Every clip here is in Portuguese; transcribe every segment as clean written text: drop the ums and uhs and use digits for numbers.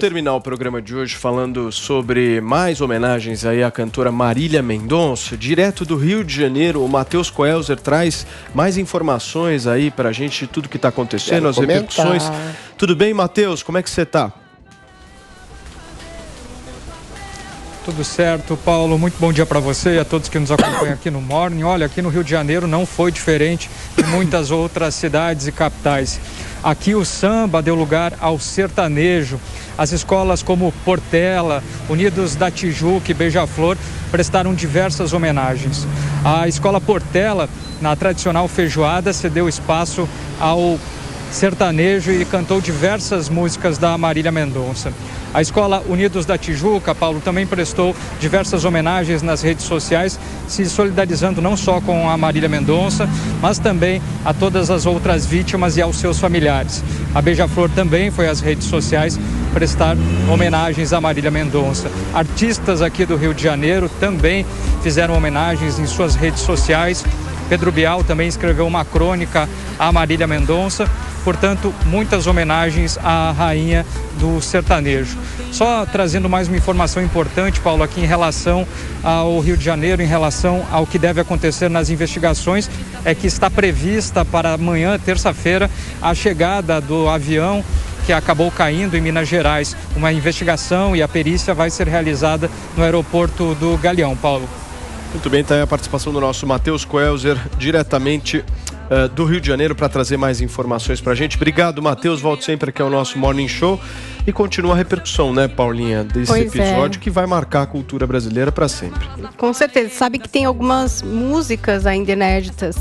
terminar o programa de hoje falando sobre mais homenagens aí à cantora Marília Mendonça. Direto do Rio de Janeiro, o Matheus Coelzer traz mais informações aí pra gente de tudo que tá acontecendo, as repercussões. Tudo bem, Matheus? Como é que você tá? Tudo certo, Paulo. Muito bom dia para você e a todos que nos acompanham aqui no Morning. Olha, aqui no Rio de Janeiro não foi diferente de muitas outras cidades e capitais. Aqui o samba deu lugar ao sertanejo. As escolas como Portela, Unidos da Tijuca e Beija-Flor prestaram diversas homenagens. A escola Portela, na tradicional feijoada, cedeu espaço ao sertanejo e cantou diversas músicas da Marília Mendonça. A escola Unidos da Tijuca, Paulo, também prestou diversas homenagens nas redes sociais, se solidarizando não só com a Marília Mendonça, mas também a todas as outras vítimas e aos seus familiares. A Beija-Flor também foi às redes sociais prestar homenagens à Marília Mendonça. Artistas aqui do Rio de Janeiro também fizeram homenagens em suas redes sociais. Pedro Bial também escreveu uma crônica à Marília Mendonça. Portanto, muitas homenagens à rainha do sertanejo. Só trazendo mais uma informação importante, Paulo, aqui em relação ao Rio de Janeiro, em relação ao que deve acontecer nas investigações, é que está prevista para amanhã, terça-feira, a chegada do avião que acabou caindo em Minas Gerais. Uma investigação e a perícia vai ser realizada no aeroporto do Galeão, Paulo. Muito bem, tá aí a participação do nosso Matheus Coelzer, diretamente do Rio de Janeiro, para trazer mais informações pra gente. Obrigado, Matheus. Volte sempre aqui ao nosso Morning Show. E continua a repercussão, né, Paulinha, desse episódio que vai marcar a cultura brasileira para sempre. Com certeza. Sabe que tem algumas músicas ainda inéditas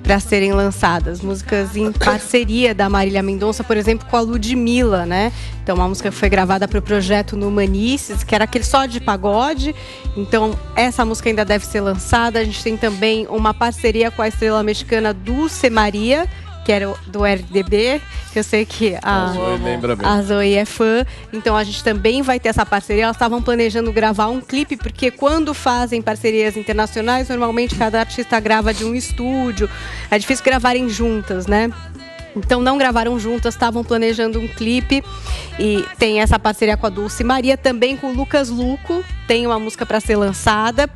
para serem lançadas. Músicas em parceria da Marília Mendonça, por exemplo, com a Ludmilla, né? Então, uma música que foi gravada para o projeto Numanices, que era aquele só de pagode. Então, essa música ainda deve ser lançada. A gente tem também uma parceria com a estrela mexicana Dulce Maria, que era do RBD, que eu sei que a Zoe é fã. Então a gente também vai ter essa parceria. Elas estavam planejando gravar um clipe, porque quando fazem parcerias internacionais, normalmente cada artista grava de um estúdio. É difícil gravarem juntas, né? Então não gravaram juntas, estavam planejando um clipe. E tem essa parceria com a Dulce Maria, também com o Lucas Luco. Tem uma música para ser lançada.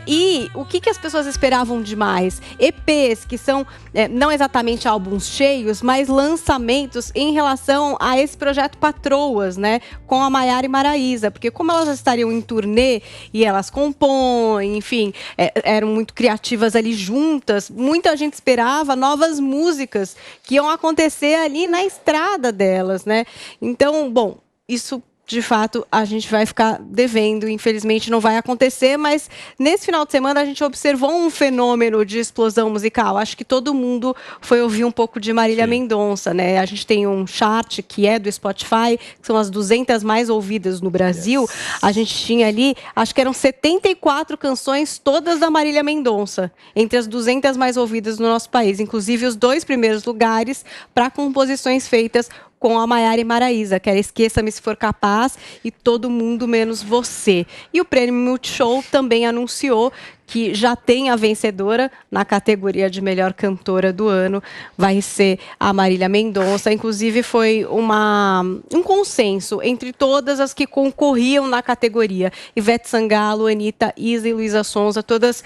E o que as pessoas esperavam demais? EPs, que são não exatamente álbuns cheios, mas lançamentos em relação a esse projeto Patroas, né? Com a Maiara e Maraísa. Porque como elas estariam em turnê e elas compõem, enfim, eram muito criativas ali juntas, muita gente esperava novas músicas que iam acontecer ali na estrada delas, né? Então, bom, isso de fato a gente vai ficar devendo, infelizmente não vai acontecer, mas nesse final de semana a gente observou um fenômeno de explosão musical. Acho que todo mundo foi ouvir um pouco de Marília Mendonça, né? A gente tem um chart que é do Spotify, que são as 200 mais ouvidas no Brasil. A gente tinha ali, acho que eram 74 canções, todas da Marília Mendonça, entre as 200 mais ouvidas no nosso país, inclusive os 2 primeiros lugares para composições feitas com a Maiara e Maraísa, que era Esqueça-me Se For Capaz e Todo Mundo Menos Você. E o Prêmio Multishow também anunciou que já tem a vencedora na categoria de melhor cantora do ano, vai ser a Marília Mendonça. Inclusive foi um consenso entre todas as que concorriam na categoria. Ivete Sangalo, Anitta, Isa e Luísa Sonza, todas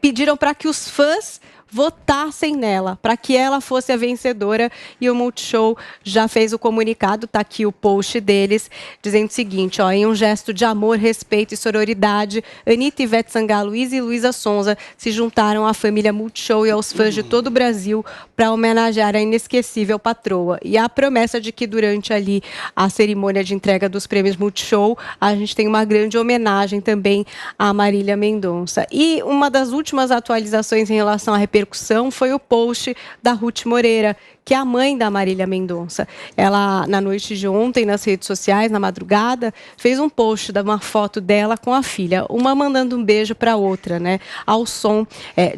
pediram para que os fãs votassem nela, para que ela fosse a vencedora, e o Multishow já fez o comunicado, tá aqui o post deles, dizendo o seguinte, ó, em um gesto de amor, respeito e sororidade, Anitta, Ivete Sangalo, Isa e Luísa Sonza se juntaram à família Multishow e aos fãs de todo o Brasil para homenagear a inesquecível patroa. E a promessa de que durante ali a cerimônia de entrega dos prêmios Multishow, a gente tem uma grande homenagem também à Marília Mendonça. E uma das últimas atualizações em relação à repercussão foi o post da Ruth Moreira, que é a mãe da Marília Mendonça. Ela, na noite de ontem, nas redes sociais, na madrugada, fez um post de uma foto dela com a filha, uma mandando um beijo para a outra, né? Ao som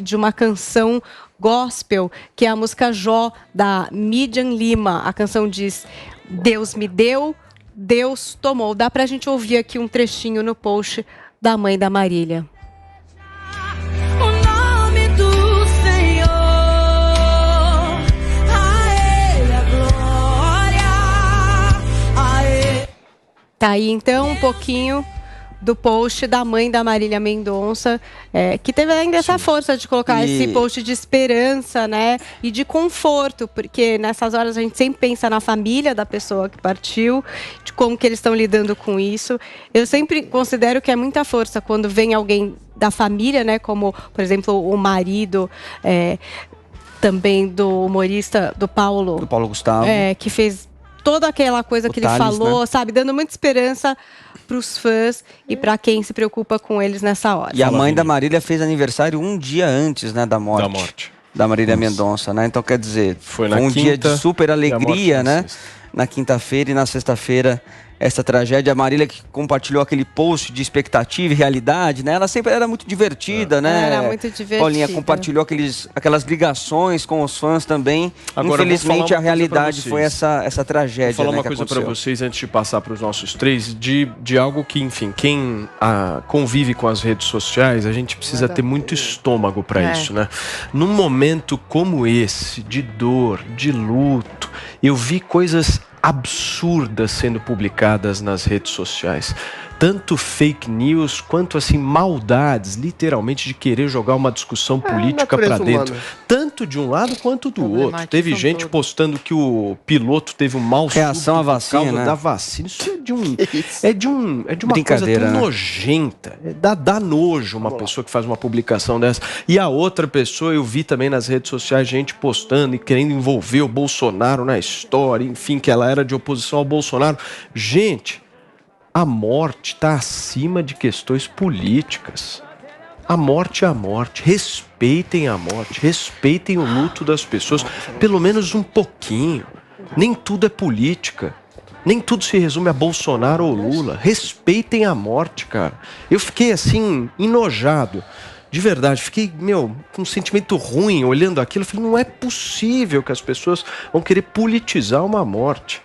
de uma canção gospel, que é a música Jó, da Midian Lima. A canção diz: Deus me deu, Deus tomou. Dá para a gente ouvir aqui um trechinho no post da mãe da Marília. Tá aí então um pouquinho do post da mãe da Marília Mendonça, que teve ainda essa força de colocar esse post de esperança, né, e de conforto, porque nessas horas a gente sempre pensa na família da pessoa que partiu, de como que eles estão lidando com isso. Eu sempre considero que é muita força quando vem alguém da família, né, como, por exemplo, o marido também do humorista, do Paulo Gustavo, que fez toda aquela coisa que ele falou, né? Sabe, dando muita esperança para os fãs e para quem se preocupa com eles nessa hora. E a mãe da Marília fez aniversário um dia antes, né, da morte da Marília Mendonça, né? Então, quer dizer, foi um dia de super alegria, né? Na quinta-feira e na sexta-feira, essa tragédia. A Marília que compartilhou aquele post de expectativa e realidade, né? Ela sempre era muito divertida, né? Era muito divertida. Paulinha compartilhou aquelas ligações com os fãs também. Agora, infelizmente, a realidade foi essa tragédia. Vou falar uma coisa para vocês antes de passar para os nossos três, de algo que, enfim, quem convive com as redes sociais, a gente precisa ter muito estômago para isso, né? Num momento como esse, de dor, de luto, eu vi coisas absurdas sendo publicadas nas redes sociais. Tanto fake news quanto assim maldades, literalmente, de querer jogar uma discussão política para dentro. Tanto de um lado quanto do outro. Teve gente postando que o piloto teve um mal reação à vacina, por causa da vacina. Isso é de uma coisa tão nojenta. Dá nojo uma pessoa que faz uma publicação dessa. E a outra pessoa, eu vi também nas redes sociais gente postando e querendo envolver o Bolsonaro na história, enfim, que ela era de oposição ao Bolsonaro. Gente, a morte está acima de questões políticas. A morte é a morte. Respeitem a morte. Respeitem o luto das pessoas. Pelo menos um pouquinho. Nem tudo é política. Nem tudo se resume a Bolsonaro ou Lula. Respeitem a morte, cara. Eu fiquei assim, enojado. De verdade, fiquei, com um sentimento ruim olhando aquilo. Eu falei, não é possível que as pessoas vão querer politizar uma morte.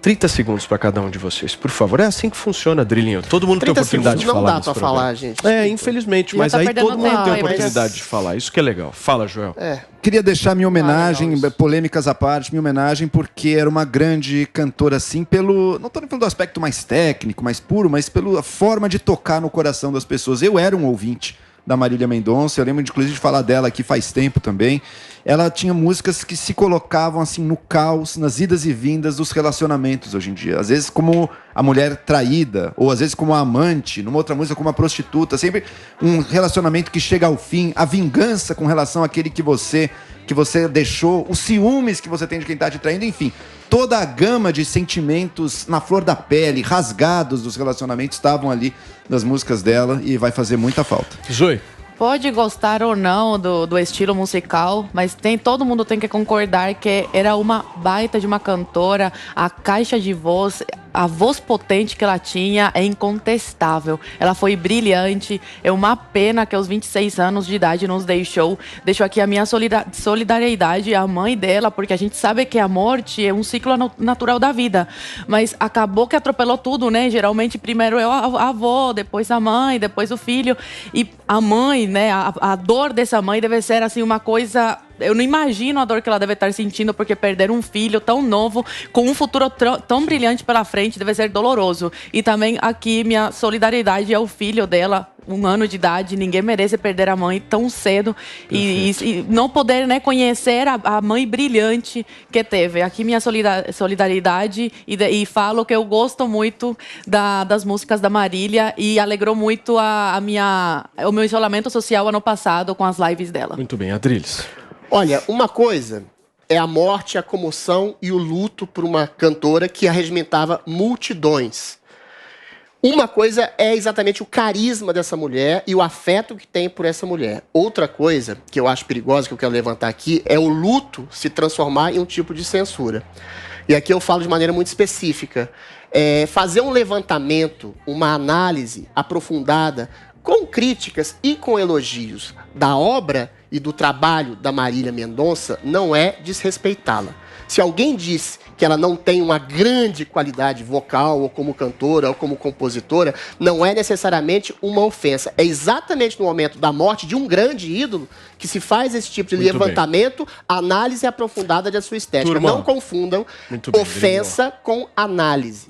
30 segundos para cada um de vocês, por favor. É assim que funciona, Drilinho. Todo mundo tem oportunidade de falar. Não dá para falar, gente. Infelizmente, mas aí todo mundo tem oportunidade de falar. Isso que é legal. Fala, Joel. Queria deixar minha homenagem, polêmicas à parte, minha homenagem, porque era uma grande cantora, assim, não estou falando do aspecto mais técnico, mais puro, mas pela forma de tocar no coração das pessoas. Eu era um ouvinte da Marília Mendonça, eu lembro inclusive de falar dela aqui faz tempo também. Ela tinha músicas que se colocavam assim no caos, nas idas e vindas dos relacionamentos hoje em dia. Às vezes como a mulher traída, ou às vezes como a amante, numa outra música como a prostituta. Sempre um relacionamento que chega ao fim, a vingança com relação àquele que você deixou, os ciúmes que você tem de quem está te traindo, enfim. Toda a gama de sentimentos na flor da pele, rasgados dos relacionamentos, estavam ali nas músicas dela e vai fazer muita falta. Zoe. Pode gostar ou não do estilo musical, mas todo mundo tem que concordar que era uma baita de uma cantora, a caixa de voz, a voz potente que ela tinha é incontestável. Ela foi brilhante, é uma pena que aos 26 anos de idade nos deixou. Deixo aqui a minha solidariedade à mãe dela, porque a gente sabe que a morte é um ciclo natural da vida, mas acabou que atropelou tudo, né? Geralmente primeiro é a avó, depois a mãe, depois o filho, e a mãe, né? A dor dessa mãe deve ser assim uma coisa... Eu não imagino a dor que ela deve estar sentindo, porque perder um filho tão novo, com um futuro tão brilhante pela frente, deve ser doloroso. E também aqui minha solidariedade ao filho dela, 1 ano de idade. Ninguém merece perder a mãe tão cedo e não poder, né, conhecer a mãe brilhante que teve. Aqui minha solidariedade e falo que eu gosto muito das músicas da Marília e alegrou muito o meu isolamento social ano passado com as lives dela. Muito bem, Adriles. Olha, uma coisa é a morte, a comoção e o luto por uma cantora que arregimentava multidões. Uma coisa é exatamente o carisma dessa mulher e o afeto que tem por essa mulher. Outra coisa que eu acho perigosa, que eu quero levantar aqui, é o luto se transformar em um tipo de censura. E aqui eu falo de maneira muito específica. Fazer um levantamento, uma análise aprofundada, com críticas e com elogios da obra e do trabalho da Marília Mendonça não é desrespeitá-la. Se alguém diz que ela não tem uma grande qualidade vocal, ou como cantora, ou como compositora, não é necessariamente uma ofensa. É exatamente no momento da morte de um grande ídolo que se faz esse tipo de levantamento, análise aprofundada da sua estética. Não confundam ofensa com análise.